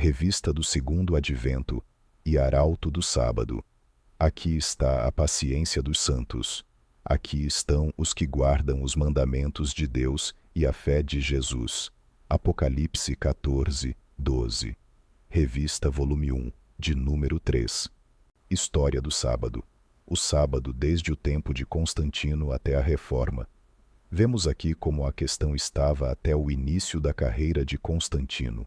Revista do Segundo Advento e Arauto do Sábado. Aqui está a paciência dos santos. Aqui estão os que guardam os mandamentos de Deus e a fé de Jesus. Apocalipse 14, 12. Revista volume 1, de número 3. História do sábado. O sábado desde o tempo de Constantino até a Reforma. Vemos aqui como a questão estava até o início da carreira de Constantino.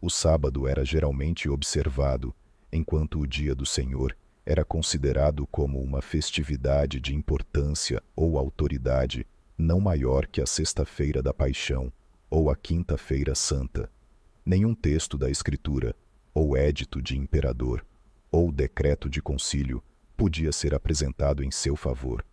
O sábado era geralmente observado, enquanto o dia do Senhor era considerado como uma festividade de importância ou autoridade não maior que a Sexta-feira da Paixão ou a Quinta-feira Santa. Nenhum texto da Escritura, ou édito de imperador, ou decreto de concílio podia ser apresentado em seu favor.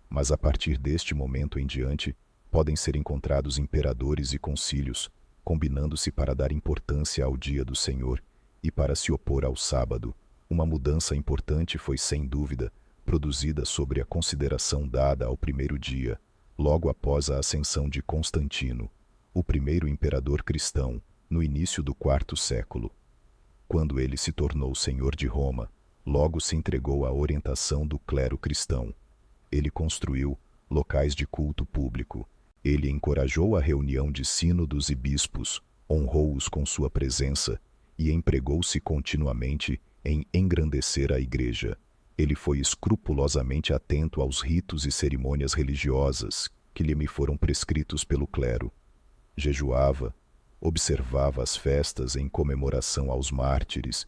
Mas a partir deste momento em diante, podem ser encontrados imperadores e concílios, combinando-se para dar importância ao dia do Senhor e para se opor ao sábado. Uma mudança importante foi, sem dúvida, produzida sobre a consideração dada ao primeiro dia, logo após a ascensão de Constantino, o primeiro imperador cristão, no início do IV século. Quando ele se tornou senhor de Roma, logo se entregou à orientação do clero cristão. Ele construiu locais de culto público. Ele encorajou a reunião de sínodos e bispos, honrou-os com sua presença e empregou-se continuamente em engrandecer a Igreja. Ele foi escrupulosamente atento aos ritos e cerimônias religiosas que lhe foram prescritos pelo clero. Jejuava, observava as festas em comemoração aos mártires,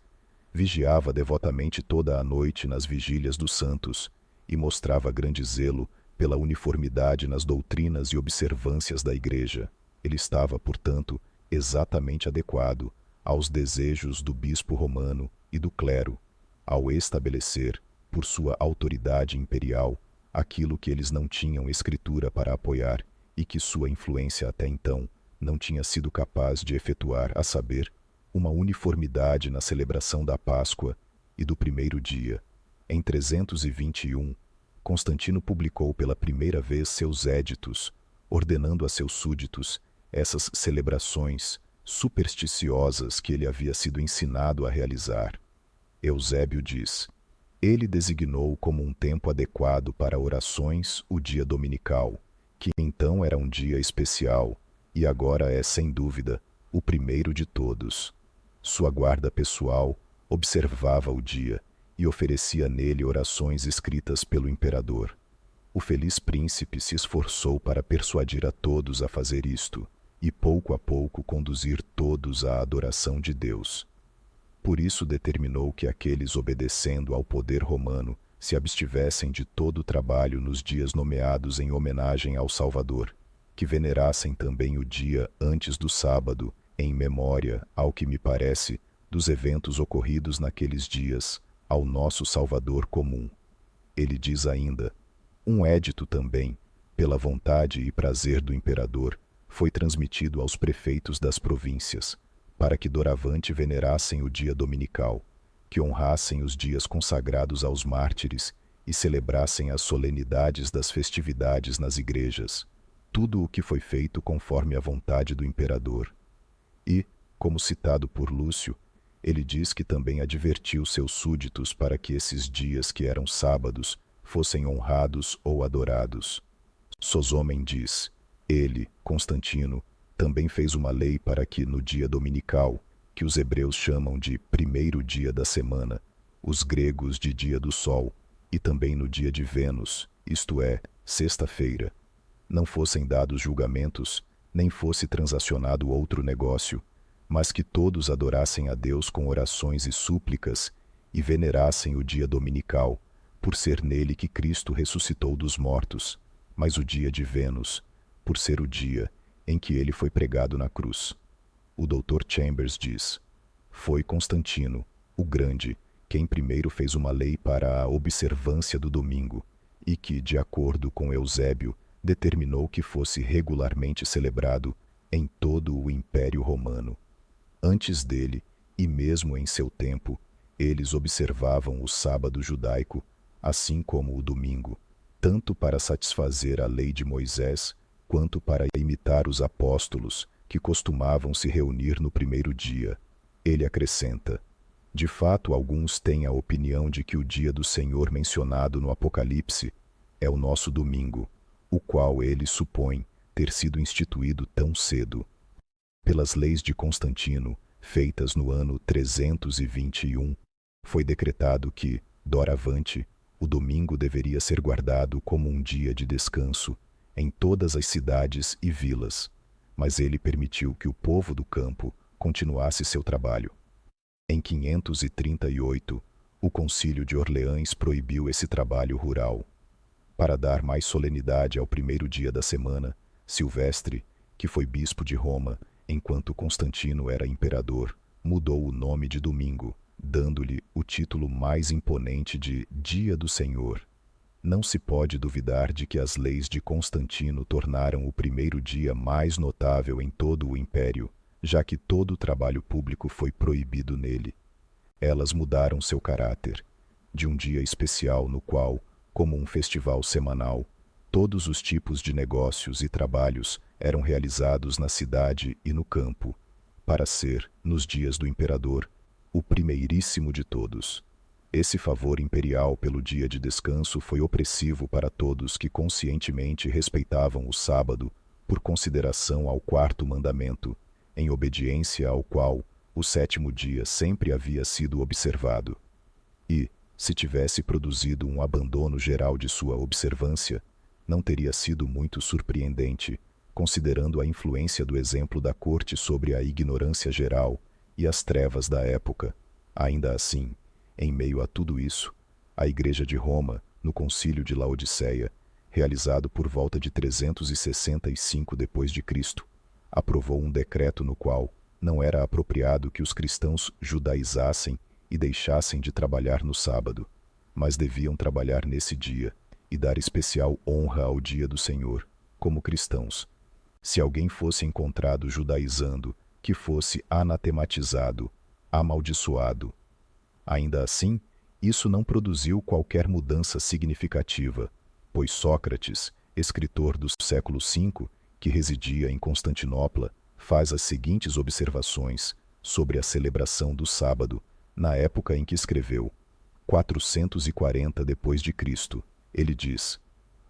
vigiava devotamente toda a noite nas vigílias dos santos e mostrava grande zelo pela uniformidade nas doutrinas e observâncias da Igreja. Ele estava, portanto, exatamente adequado aos desejos do bispo romano e do clero, ao estabelecer, por sua autoridade imperial, aquilo que eles não tinham escritura para apoiar e que sua influência até então não tinha sido capaz de efetuar, a saber, uma uniformidade na celebração da Páscoa e do primeiro dia. Em 321, Constantino publicou pela primeira vez seus éditos, ordenando a seus súditos essas celebrações supersticiosas que ele havia sido ensinado a realizar. Eusébio diz: ele designou como um tempo adequado para orações o dia dominical, que então era um dia especial, e agora é, sem dúvida, o primeiro de todos. Sua guarda pessoal observava o dia e oferecia nele orações escritas pelo imperador. O feliz príncipe se esforçou para persuadir a todos a fazer isto, e pouco a pouco conduzir todos à adoração de Deus. Por isso determinou que aqueles obedecendo ao poder romano se abstivessem de todo o trabalho nos dias nomeados em homenagem ao Salvador, que venerassem também o dia antes do sábado, em memória, ao que me parece, dos eventos ocorridos naqueles dias, ao nosso Salvador comum. Ele diz ainda: um édito também, pela vontade e prazer do imperador, foi transmitido aos prefeitos das províncias, para que doravante venerassem o dia dominical, que honrassem os dias consagrados aos mártires e celebrassem as solenidades das festividades nas igrejas, tudo o que foi feito conforme a vontade do imperador. E, como citado por Lúcio, ele diz que também advertiu seus súditos para que esses dias que eram sábados fossem honrados ou adorados. Sosômen diz: ele, Constantino, também fez uma lei para que no dia dominical, que os hebreus chamam de primeiro dia da semana, os gregos de dia do sol, e também no dia de Vênus, isto é, sexta-feira, não fossem dados julgamentos, nem fosse transacionado outro negócio, mas que todos adorassem a Deus com orações e súplicas e venerassem o dia dominical, por ser nele que Cristo ressuscitou dos mortos, mas o dia de Vênus, por ser o dia em que ele foi pregado na cruz. O Dr. Chambers diz: foi Constantino, o Grande, quem primeiro fez uma lei para a observância do domingo, e que, de acordo com Eusébio, determinou que fosse regularmente celebrado em todo o Império Romano. Antes dele, e mesmo em seu tempo, eles observavam o sábado judaico, assim como o domingo, tanto para satisfazer a lei de Moisés, quanto para imitar os apóstolos, que costumavam se reunir no primeiro dia. Ele acrescenta: de fato, alguns têm a opinião de que o dia do Senhor mencionado no Apocalipse é o nosso domingo, o qual eles supõem ter sido instituído tão cedo. Pelas leis de Constantino, feitas no ano 321, foi decretado que, doravante, o domingo deveria ser guardado como um dia de descanso em todas as cidades e vilas, mas ele permitiu que o povo do campo continuasse seu trabalho. Em 538, o Concílio de Orleans proibiu esse trabalho rural. Para dar mais solenidade ao primeiro dia da semana, Silvestre, que foi bispo de Roma enquanto Constantino era imperador, mudou o nome de domingo, dando-lhe o título mais imponente de Dia do Senhor. Não se pode duvidar de que as leis de Constantino tornaram o primeiro dia mais notável em todo o império, já que todo o trabalho público foi proibido nele. Elas mudaram seu caráter, de um dia especial no qual, como um festival semanal, todos os tipos de negócios e trabalhos eram realizados na cidade e no campo, para ser, nos dias do imperador, o primeiríssimo de todos. Esse favor imperial pelo dia de descanso foi opressivo para todos que conscientemente respeitavam o sábado por consideração ao quarto mandamento, em obediência ao qual o sétimo dia sempre havia sido observado. E, se tivesse produzido um abandono geral de sua observância, não teria sido muito surpreendente, considerando a influência do exemplo da corte sobre a ignorância geral e as trevas da época. Ainda assim, em meio a tudo isso, a Igreja de Roma, no Concílio de Laodiceia, realizado por volta de 365 d.C., aprovou um decreto no qual não era apropriado que os cristãos judaizassem e deixassem de trabalhar no sábado, mas deviam trabalhar nesse dia e dar especial honra ao dia do Senhor, como cristãos. Se alguém fosse encontrado judaizando, que fosse anatematizado, amaldiçoado. Ainda assim, isso não produziu qualquer mudança significativa, pois Sócrates, escritor do século V, que residia em Constantinopla, faz as seguintes observações sobre a celebração do sábado, na época em que escreveu, 440 d.C. Ele diz: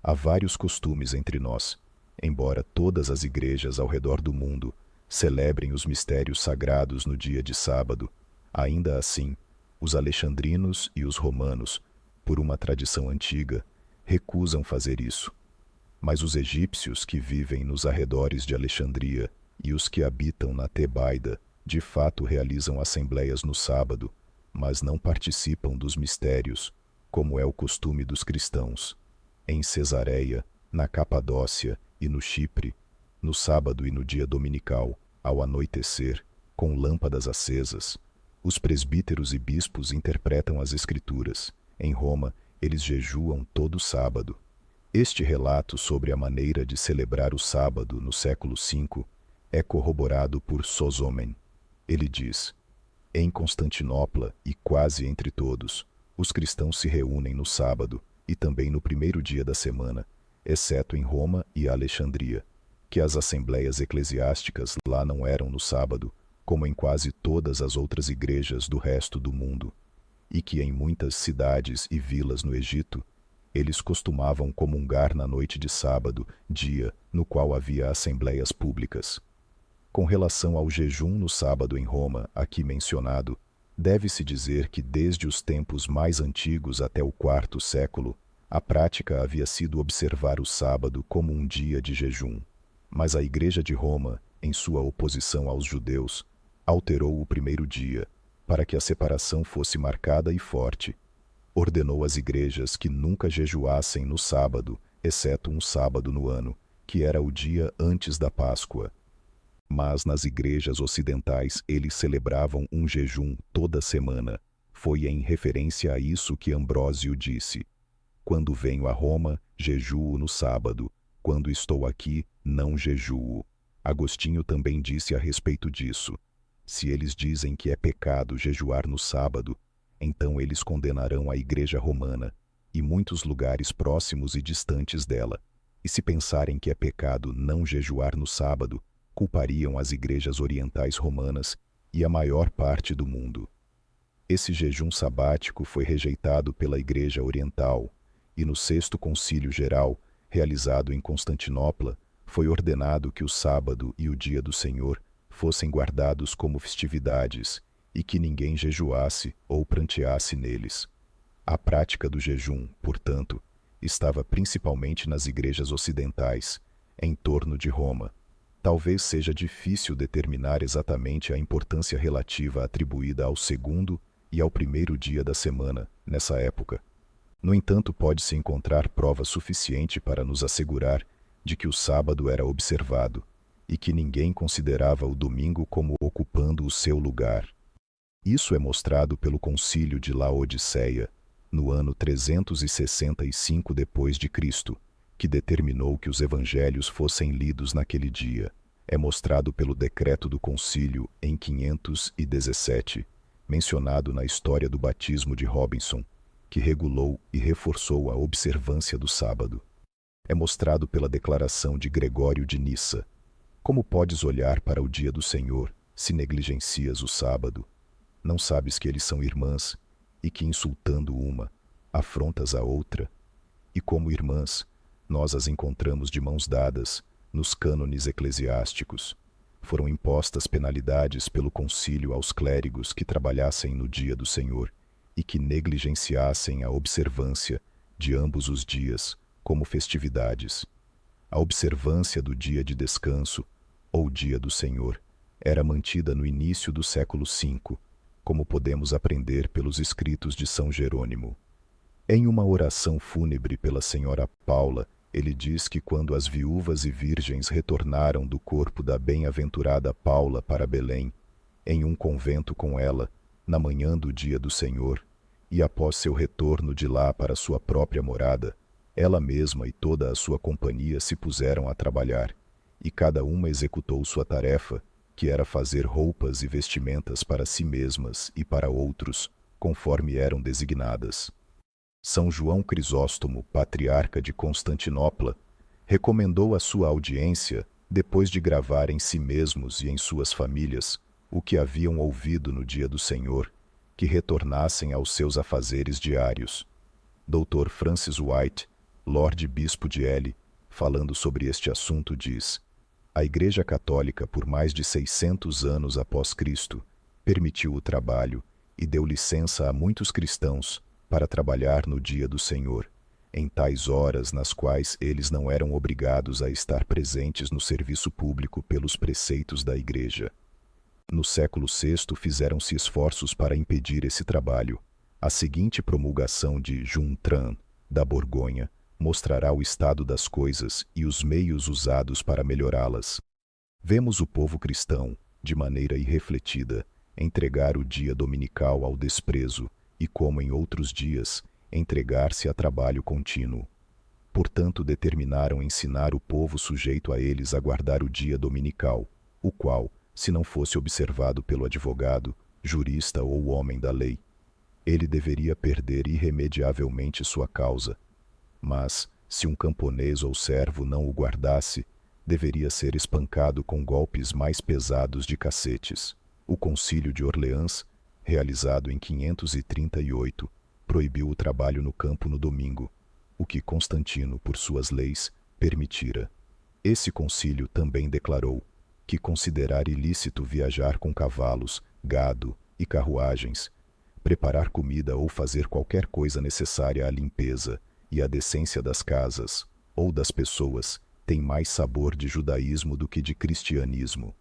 há vários costumes entre nós, embora todas as igrejas ao redor do mundo celebrem os mistérios sagrados no dia de sábado, ainda assim, os alexandrinos e os romanos, por uma tradição antiga, recusam fazer isso. Mas os egípcios que vivem nos arredores de Alexandria e os que habitam na Tebaida, de fato realizam assembleias no sábado, mas não participam dos mistérios, como é o costume dos cristãos. Em Cesareia, na Capadócia e no Chipre, no sábado e no dia dominical, ao anoitecer, com lâmpadas acesas, os presbíteros e bispos interpretam as Escrituras. Em Roma, eles jejuam todo sábado. Este relato sobre a maneira de celebrar o sábado no século V é corroborado por Sosômen. Ele diz: em Constantinopla e quase entre todos, os cristãos se reúnem no sábado e também no primeiro dia da semana, exceto em Roma e Alexandria, que as assembleias eclesiásticas lá não eram no sábado, como em quase todas as outras igrejas do resto do mundo, e que em muitas cidades e vilas no Egito, eles costumavam comungar na noite de sábado, dia no qual havia assembleias públicas. Com relação ao jejum no sábado em Roma, aqui mencionado, deve-se dizer que desde os tempos mais antigos até o IV século, a prática havia sido observar o sábado como um dia de jejum. Mas a Igreja de Roma, em sua oposição aos judeus, alterou o primeiro dia, para que a separação fosse marcada e forte. Ordenou às igrejas que nunca jejuassem no sábado, exceto um sábado no ano, que era o dia antes da Páscoa. Mas nas igrejas ocidentais eles celebravam um jejum toda semana. Foi em referência a isso que Ambrósio disse: quando venho a Roma, jejuo no sábado. Quando estou aqui, não jejuo. Agostinho também disse a respeito disso: se eles dizem que é pecado jejuar no sábado, então eles condenarão a Igreja Romana e muitos lugares próximos e distantes dela. E se pensarem que é pecado não jejuar no sábado, culpariam as igrejas orientais romanas e a maior parte do mundo. Esse jejum sabático foi rejeitado pela Igreja Oriental, e no Sexto Concílio Geral, realizado em Constantinopla, foi ordenado que o sábado e o dia do Senhor fossem guardados como festividades e que ninguém jejuasse ou pranteasse neles. A prática do jejum, portanto, estava principalmente nas igrejas ocidentais, em torno de Roma. Talvez seja difícil determinar exatamente a importância relativa atribuída ao segundo e ao primeiro dia da semana, nessa época. No entanto, pode-se encontrar prova suficiente para nos assegurar de que o sábado era observado e que ninguém considerava o domingo como ocupando o seu lugar. Isso é mostrado pelo Concílio de Laodiceia, no ano 365 d.C., que determinou que os evangelhos fossem lidos naquele dia. É mostrado pelo decreto do concílio em 517, mencionado na história do batismo de Robinson, que regulou e reforçou a observância do sábado. É mostrado pela declaração de Gregório de Nissa. Como podes olhar para o dia do Senhor, se negligencias o sábado? Não sabes que eles são irmãs, e que insultando uma, afrontas a outra? E como irmãs, nós as encontramos de mãos dadas, nos cânones eclesiásticos. Foram impostas penalidades pelo concílio aos clérigos que trabalhassem no dia do Senhor e que negligenciassem a observância de ambos os dias como festividades. A observância do dia de descanso, ou dia do Senhor, era mantida no início do século V, como podemos aprender pelos escritos de São Jerônimo. Em uma oração fúnebre pela Senhora Paula, ele diz que quando as viúvas e virgens retornaram do corpo da bem-aventurada Paula para Belém, em um convento com ela, na manhã do dia do Senhor, e após seu retorno de lá para sua própria morada, ela mesma e toda a sua companhia se puseram a trabalhar, e cada uma executou sua tarefa, que era fazer roupas e vestimentas para si mesmas e para outros, conforme eram designadas. São João Crisóstomo, patriarca de Constantinopla, recomendou à sua audiência, depois de gravar em si mesmos e em suas famílias o que haviam ouvido no dia do Senhor, que retornassem aos seus afazeres diários. Dr. Francis White, Lord Bispo de Ely, falando sobre este assunto, diz: a Igreja Católica, por mais de 600 anos após Cristo, permitiu o trabalho e deu licença a muitos cristãos para trabalhar no dia do Senhor, em tais horas nas quais eles não eram obrigados a estar presentes no serviço público pelos preceitos da Igreja. No século VI fizeram-se esforços para impedir esse trabalho. A seguinte promulgação de Juntran, da Borgonha, mostrará o estado das coisas e os meios usados para melhorá-las. Vemos o povo cristão, de maneira irrefletida, entregar o dia dominical ao desprezo e, como em outros dias, entregar-se a trabalho contínuo. Portanto, determinaram ensinar o povo sujeito a eles a guardar o dia dominical, o qual, se não fosse observado pelo advogado, jurista ou homem da lei, ele deveria perder irremediavelmente sua causa. Mas, se um camponês ou servo não o guardasse, deveria ser espancado com golpes mais pesados de cacetes. O Concílio de Orleans, realizado em 538, proibiu o trabalho no campo no domingo, o que Constantino, por suas leis, permitira. Esse concílio também declarou que considerar ilícito viajar com cavalos, gado e carruagens, preparar comida ou fazer qualquer coisa necessária à limpeza e à decência das casas ou das pessoas tem mais sabor de judaísmo do que de cristianismo.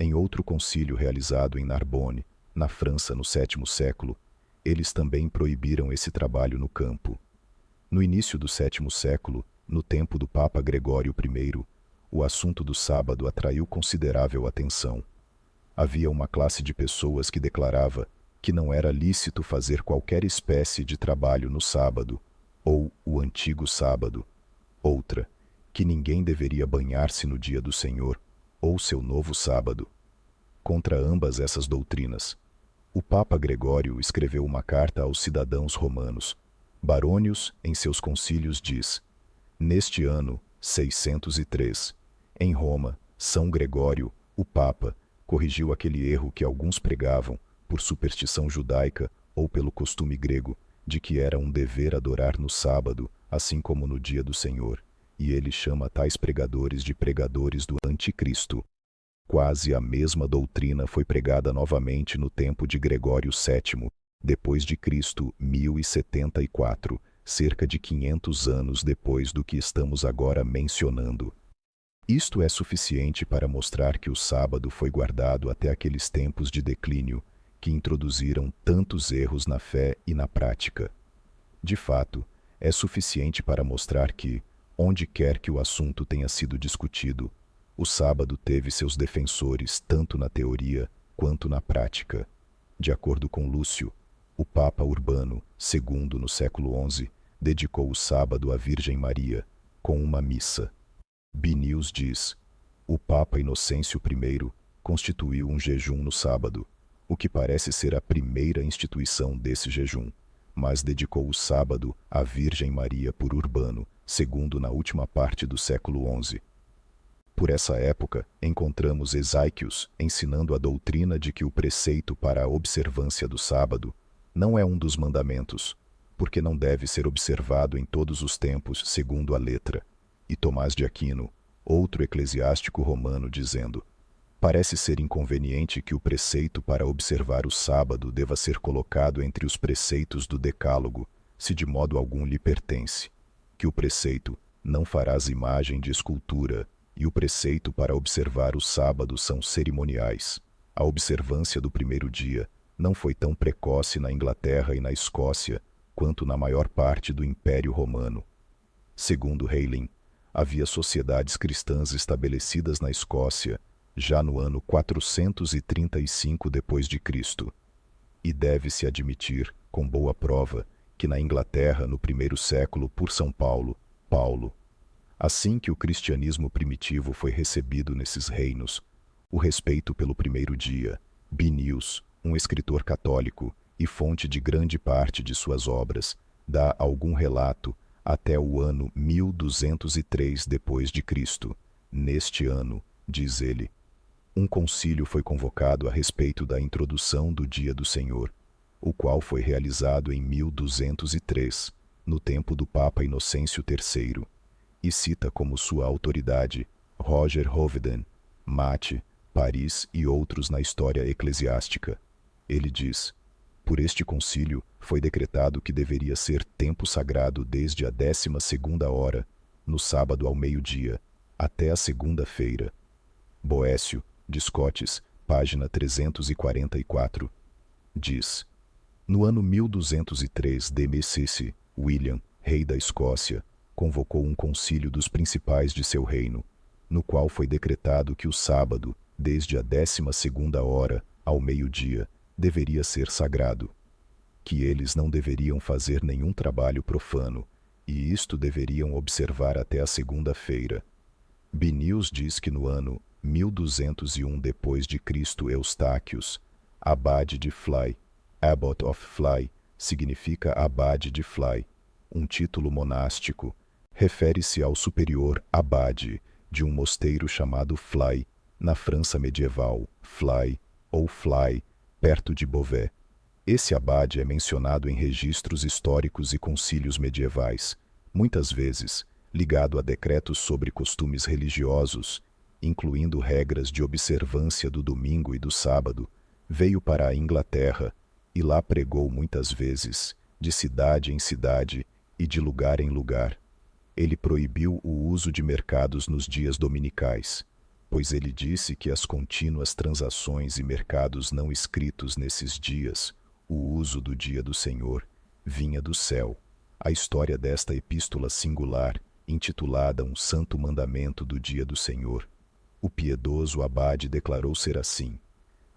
Em outro concílio realizado em Narbonne, na França, no sétimo século, eles também proibiram esse trabalho no campo. No início do sétimo século, no tempo do Papa Gregório I, o assunto do sábado atraiu considerável atenção. Havia uma classe de pessoas que declarava que não era lícito fazer qualquer espécie de trabalho no sábado, ou o antigo sábado. Outra, que ninguém deveria banhar-se no dia do Senhor, ou seu novo sábado. Contra ambas essas doutrinas, o Papa Gregório escreveu uma carta aos cidadãos romanos. Barônios, em seus concílios, diz: neste ano, 603, em Roma, São Gregório, o Papa, corrigiu aquele erro que alguns pregavam, por superstição judaica ou pelo costume grego, de que era um dever adorar no sábado, assim como no dia do Senhor, e ele chama tais pregadores de pregadores do Anticristo. Quase a mesma doutrina foi pregada novamente no tempo de Gregório VII, depois de Cristo, 1074, cerca de 500 anos depois do que estamos agora mencionando. Isto é suficiente para mostrar que o sábado foi guardado até aqueles tempos de declínio, que introduziram tantos erros na fé e na prática. De fato, é suficiente para mostrar que, onde quer que o assunto tenha sido discutido, o sábado teve seus defensores tanto na teoria quanto na prática. De acordo com Lúcio, o Papa Urbano II, no século XI, dedicou o sábado à Virgem Maria, com uma missa. B-News diz: o Papa Inocêncio I constituiu um jejum no sábado, o que parece ser a primeira instituição desse jejum, mas dedicou o sábado à Virgem Maria por Urbano II na última parte do século XI. Por essa época, encontramos Ezequiel ensinando a doutrina de que o preceito para a observância do sábado não é um dos mandamentos, porque não deve ser observado em todos os tempos segundo a letra, e Tomás de Aquino, outro eclesiástico romano, dizendo: parece ser inconveniente que o preceito para observar o sábado deva ser colocado entre os preceitos do Decálogo, se de modo algum lhe pertence, que o preceito não farás imagem de escultura e o preceito para observar o sábado são cerimoniais. A observância do primeiro dia não foi tão precoce na Inglaterra e na Escócia quanto na maior parte do Império Romano. Segundo Heylin, havia sociedades cristãs estabelecidas na Escócia já no ano 435 d.C., e deve-se admitir, com boa prova, que na Inglaterra, no primeiro século, por São Paulo, assim que o cristianismo primitivo foi recebido nesses reinos, o respeito pelo primeiro dia, B-News, um escritor católico e fonte de grande parte de suas obras, dá algum relato até o ano 1203 d.C. Neste ano, diz ele, um concílio foi convocado a respeito da introdução do Dia do Senhor, o qual foi realizado em 1203, no tempo do Papa Inocêncio III, e cita como sua autoridade Roger Hoveden, Mate, Paris e outros na história eclesiástica. Ele diz: por este concílio foi decretado que deveria ser tempo sagrado desde a 12ª hora, no sábado ao meio-dia, até a segunda-feira. Boécio, de Scotes, página 344, diz: no ano 1203 d.C., William, rei da Escócia, convocou um concílio dos principais de seu reino, no qual foi decretado que o sábado, desde a 12ª hora ao meio-dia, deveria ser sagrado, que eles não deveriam fazer nenhum trabalho profano, e isto deveriam observar até a segunda-feira. B-News diz que no ano 1201 d.C., Eustáquios, abade de Fly, Abbot of Fly, significa abade de Fly, um título monástico, refere-se ao superior abade de um mosteiro chamado Fly, na França medieval, Fly ou Fly, perto de Beauvais. Esse abade é mencionado em registros históricos e concílios medievais, muitas vezes ligado a decretos sobre costumes religiosos, incluindo regras de observância do domingo e do sábado. Veio para a Inglaterra e lá pregou muitas vezes, de cidade em cidade e de lugar em lugar. Ele proibiu o uso de mercados nos dias dominicais, pois ele disse que as contínuas transações e mercados não escritos nesses dias, o uso do dia do Senhor, vinha do céu. A história desta epístola singular, intitulada Um Santo Mandamento do Dia do Senhor, o piedoso abade declarou ser assim: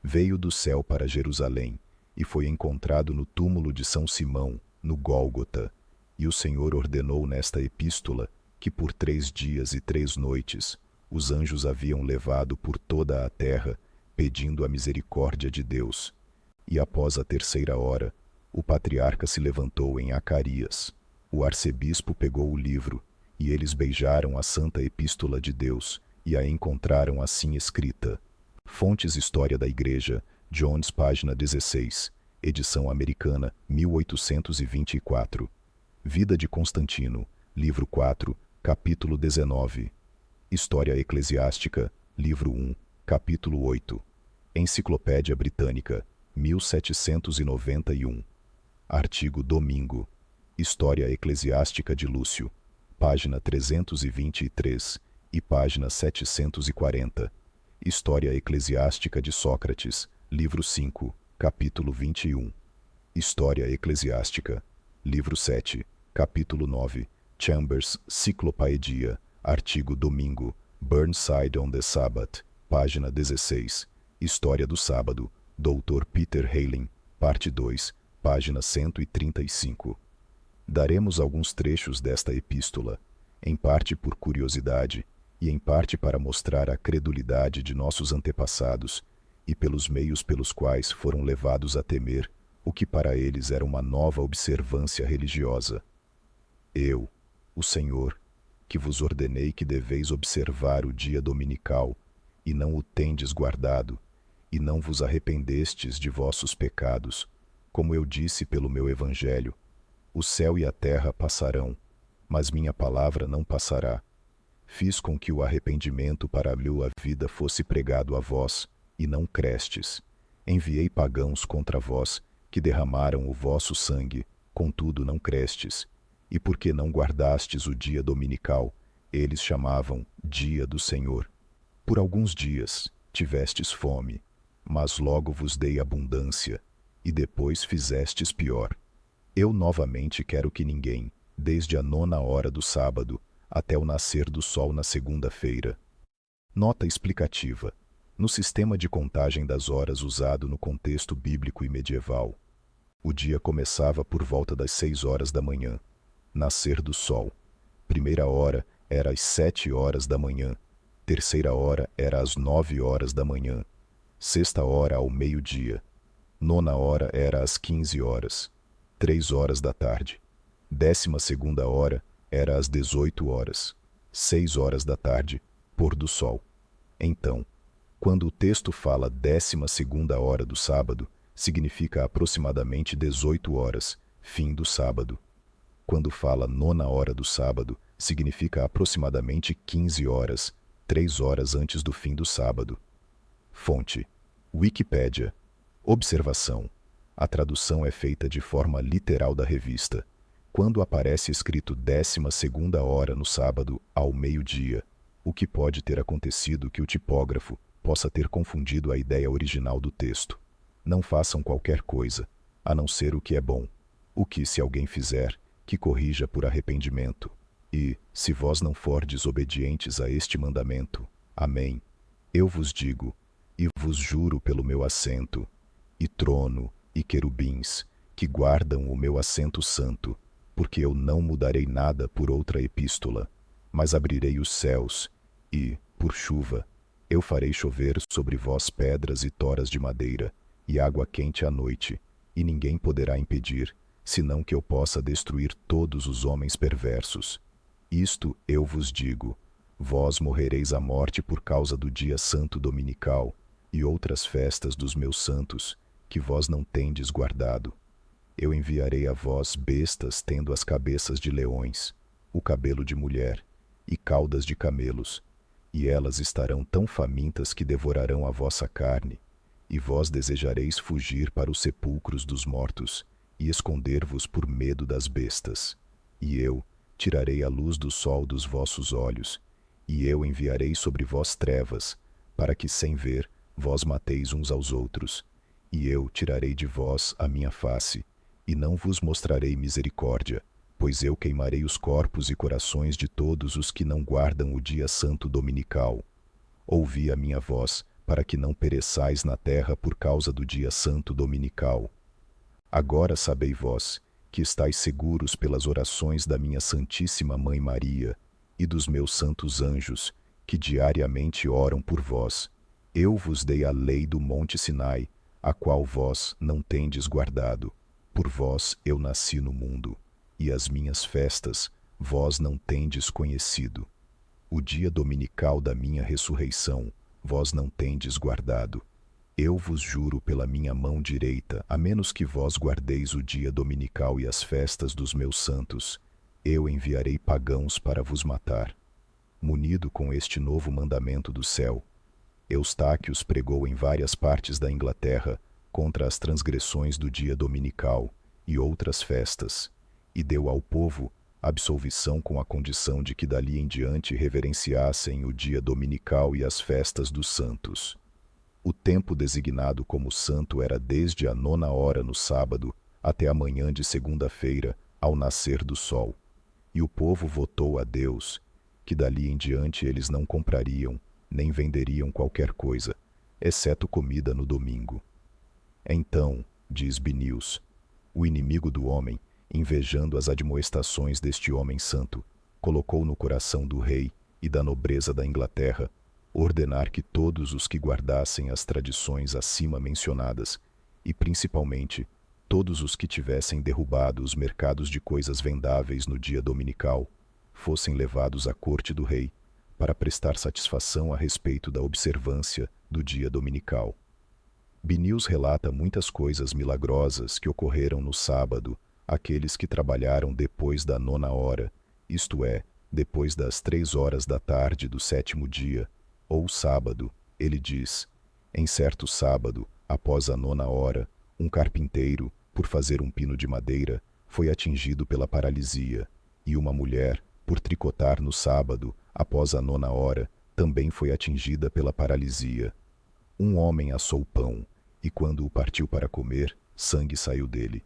veio do céu para Jerusalém e foi encontrado no túmulo de São Simão, no Gólgota, e o Senhor ordenou nesta epístola que por 3 dias e 3 noites os anjos haviam levado por toda a terra, pedindo a misericórdia de Deus. E após a 3ª hora, o patriarca se levantou em Acarias. O arcebispo pegou o livro, e eles beijaram a santa epístola de Deus, e a encontraram assim escrita: Fontes História da Igreja, Jones, página 16, edição americana, 1824. Vida de Constantino, livro 4, capítulo 19. História Eclesiástica, livro 1, capítulo 8. Enciclopédia Britânica, 1791. Artigo Domingo. História Eclesiástica de Lúcio, página 323 e página 740. História Eclesiástica de Sócrates, livro 5, capítulo 21. História Eclesiástica, livro 7, capítulo 9. Chambers, Ciclopaedia, artigo Domingo, Burnside on the Sabbath, página 16. História do Sábado, Dr. Peter Heyling, parte 2, página 135. Daremos alguns trechos desta epístola, em parte por curiosidade e em parte para mostrar a credulidade de nossos antepassados e pelos meios pelos quais foram levados a temer o que para eles era uma nova observância religiosa. Eu, o Senhor, que vos ordenei que deveis observar o dia dominical, e não o tendes guardado, e não vos arrependestes de vossos pecados, como eu disse pelo meu evangelho, o céu e a terra passarão, mas minha palavra não passará. Fiz com que o arrependimento para a minha vida fosse pregado a vós, e não crestes. Enviei pagãos contra vós, que derramaram o vosso sangue, contudo não crestes. E porque não guardastes o dia dominical, eles chamavam dia do Senhor. Por alguns dias tivestes fome, mas logo vos dei abundância, e depois fizestes pior. Eu novamente quero que ninguém, desde a 9ª do sábado, até o nascer do sol na segunda-feira. Nota explicativa. No sistema de contagem das horas usado no contexto bíblico e medieval, o dia começava por volta das 6 horas da manhã. Nascer do sol. Primeira hora era às 7 horas da manhã. Terceira hora era às 9 horas da manhã. Sexta hora ao meio-dia. Nona hora era às 15 horas. 3 horas da tarde. 12ª hora era às 18 horas. 6 horas da tarde, pôr do sol. Então, quando o texto fala 12ª hora do sábado, significa aproximadamente 18 horas, fim do sábado. Quando fala 9ª hora do sábado, significa aproximadamente 15 horas, 3 horas antes do fim do sábado. Fonte: Wikipédia. Observação: a tradução é feita de forma literal da revista. Quando aparece escrito 12ª hora no sábado, ao meio-dia, o que pode ter acontecido que o tipógrafo possa ter confundido a ideia original do texto. Não façam qualquer coisa, a não ser o que é bom. O que, se alguém fizer, que corrija por arrependimento. E, se vós não fordes obedientes a este mandamento, amém. Eu vos digo, e vos juro pelo meu assento, e trono, e querubins, que guardam o meu assento santo, porque eu não mudarei nada por outra epístola, mas abrirei os céus, e, por chuva, eu farei chover sobre vós pedras e toras de madeira, e água quente à noite, e ninguém poderá impedir, senão que eu possa destruir todos os homens perversos. Isto eu vos digo, vós morrereis à morte por causa do dia santo dominical, e outras festas dos meus santos, que vós não tendes guardado. Eu enviarei a vós bestas tendo as cabeças de leões, o cabelo de mulher, e caudas de camelos, e elas estarão tão famintas que devorarão a vossa carne, e vós desejareis fugir para os sepulcros dos mortos, e esconder-vos por medo das bestas. E eu tirarei a luz do sol dos vossos olhos, e eu enviarei sobre vós trevas, para que sem ver vós mateis uns aos outros, e eu tirarei de vós a minha face, e não vos mostrarei misericórdia, pois eu queimarei os corpos e corações de todos os que não guardam o dia santo dominical. Ouvi a minha voz, para que não pereçais na terra por causa do dia santo dominical. Agora sabei vós, que estáis seguros pelas orações da minha Santíssima Mãe Maria, e dos meus santos anjos, que diariamente oram por vós. Eu vos dei a lei do Monte Sinai, a qual vós não tendes guardado. Por vós eu nasci no mundo, e as minhas festas vós não tendes conhecido. O dia dominical da minha ressurreição vós não tendes guardado. Eu vos juro pela minha mão direita, a menos que vós guardeis o dia dominical e as festas dos meus santos, eu enviarei pagãos para vos matar. Munido com este novo mandamento do céu, Eustáquio pregou em várias partes da Inglaterra contra as transgressões do dia dominical e outras festas, e deu ao povo absolvição com a condição de que dali em diante reverenciassem o dia dominical e as festas dos santos. O tempo designado como santo era desde a 9ª hora no sábado até a manhã de segunda-feira, ao nascer do sol. E o povo votou a Deus que dali em diante eles não comprariam nem venderiam qualquer coisa, exceto comida no domingo. Então, diz Binius, o inimigo do homem, invejando as admoestações deste homem santo, colocou no coração do rei e da nobreza da Inglaterra ordenar que todos os que guardassem as tradições acima mencionadas, e principalmente todos os que tivessem derrubado os mercados de coisas vendáveis no dia dominical, fossem levados à corte do rei para prestar satisfação a respeito da observância do dia dominical. Binius relata muitas coisas milagrosas que ocorreram no sábado àqueles que trabalharam depois da 9ª hora, isto é, depois das 3 horas da tarde do 7º dia, ou sábado. Ele diz: em certo sábado, após a 9ª hora, um carpinteiro, por fazer um pino de madeira, foi atingido pela paralisia, e uma mulher, por tricotar no sábado, após a 9ª hora, também foi atingida pela paralisia. Um homem assou pão, e quando o partiu para comer, sangue saiu dele.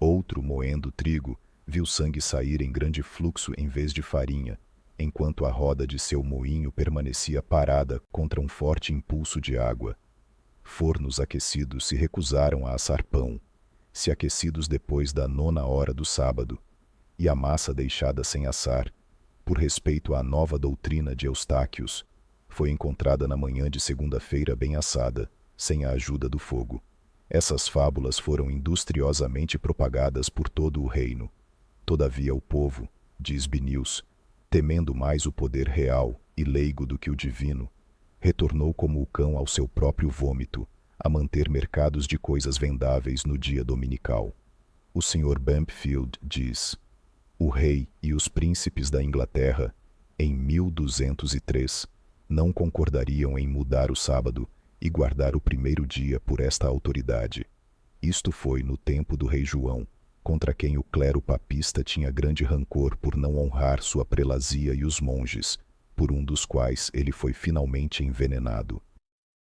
Outro, moendo trigo, viu sangue sair em grande fluxo em vez de farinha, enquanto a roda de seu moinho permanecia parada contra um forte impulso de água. Fornos aquecidos se recusaram a assar pão, se aquecidos depois da 9ª hora do sábado, e a massa deixada sem assar, por respeito à nova doutrina de Eustáquio, foi encontrada na manhã de segunda-feira bem assada, sem a ajuda do fogo. Essas fábulas foram industriosamente propagadas por todo o reino. Todavia o povo, diz Binius, temendo mais o poder real e leigo do que o divino, retornou como o cão ao seu próprio vômito, a manter mercados de coisas vendáveis no dia dominical. O Sr. Bampfield diz: o rei e os príncipes da Inglaterra, em 1203, não concordariam em mudar o sábado e guardar o primeiro dia por esta autoridade. Isto foi no tempo do rei João, contra quem o clero papista tinha grande rancor por não honrar sua prelazia e os monges, por um dos quais ele foi finalmente envenenado.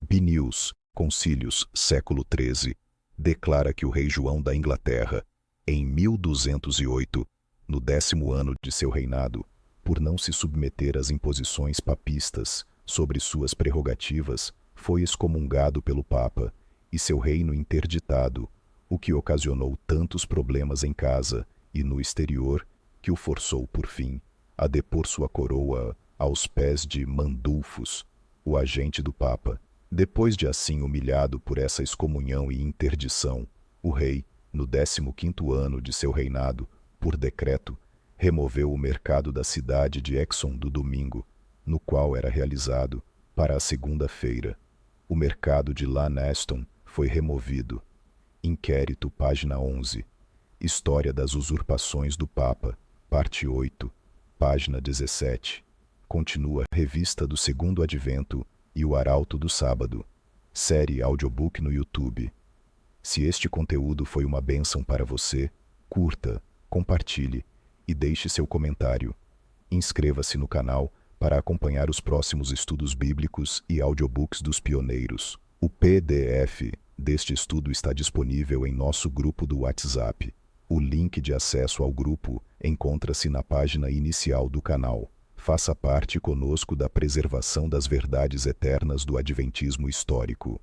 Binius, Concílios, século XIII, declara que o rei João da Inglaterra, em 1208, no 10º ano de seu reinado, por não se submeter às imposições papistas sobre suas prerrogativas, foi excomungado pelo Papa e seu reino interditado, o que ocasionou tantos problemas em casa e no exterior que o forçou, por fim, a depor sua coroa aos pés de Mandulfus, o agente do Papa. Depois de assim humilhado por essa excomunhão e interdição, o rei, no 15º ano de seu reinado, por decreto, removeu o mercado da cidade de Exon do domingo, no qual era realizado, para a segunda-feira. O mercado de Laneston foi removido. Inquérito, página 11. História das usurpações do Papa, parte 8, página 17. Continua Revista do Segundo Advento e o Arauto do Sábado. Série audiobook no YouTube. Se este conteúdo foi uma bênção para você, curta, compartilhe e deixe seu comentário. Inscreva-se no canal para acompanhar os próximos estudos bíblicos e audiobooks dos pioneiros. O PDF deste estudo está disponível em nosso grupo do WhatsApp. O link de acesso ao grupo encontra-se na página inicial do canal. Faça parte conosco da preservação das verdades eternas do Adventismo histórico.